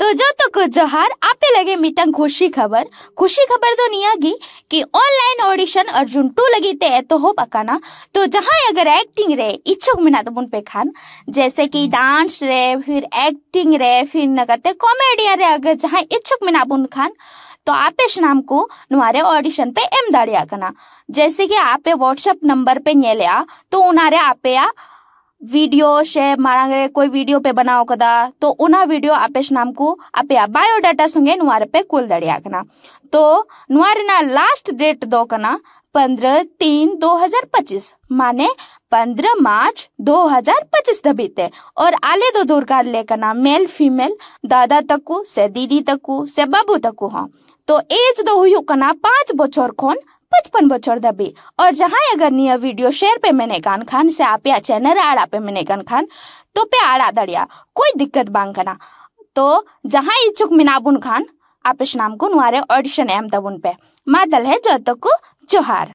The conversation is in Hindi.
तो जो तो को जोहार आपे लगे मिटंग खुशी खबर दो नियागी कि ऑनलाइन ऑडिशन अर्जुन 2 लगी ते तो हो पकाना। तो जहां अगर एक्टिंग रे इच्छुक मिना तो बुन पे खान जैसे कि डांस रे फिर एक्टिंग रे फिर नगते कॉमेडिया रे अगर जहां इच्छुक मिना बुन खान तो आपेश नाम को नुआरे ऑडिशन पे एम दाड़िया कना। जैसे कि आपे व्हाट्सएप नंबर पे नेलिया तो उनारे आपे या वीडियो शेयर मारांगे कोई वीडियो पे बनाओ कदा तो उना वीडियो आपेश नाम को आपे बायोडाटा संगे नुआरे पे कुल दड़िया कना। तो नुआरे ना लास्ट डेट दो कना 15/3/2025 माने 15 मार्च 2025 दबीते और आले दो दूर का लेकना मेल फीमेल दादा तकु से दीदी तकु से बाबू तकु हाँ। तो एज दो हुई कना 5 बछर खोन 55 बछर दबी। और जहां अगर निया वीडियो शेयर पे मैंने कान खान से आप या चैनल आड़ा पे मैंने कान खान तो पे आड़ा दड़िया कोई दिक्कत बांग कना। तो जहां इच्छुक मिनाबुन खान आपेश नाम को नुआरे ऑडिशन एम तबुन पे मादल है जो तो को जोहार।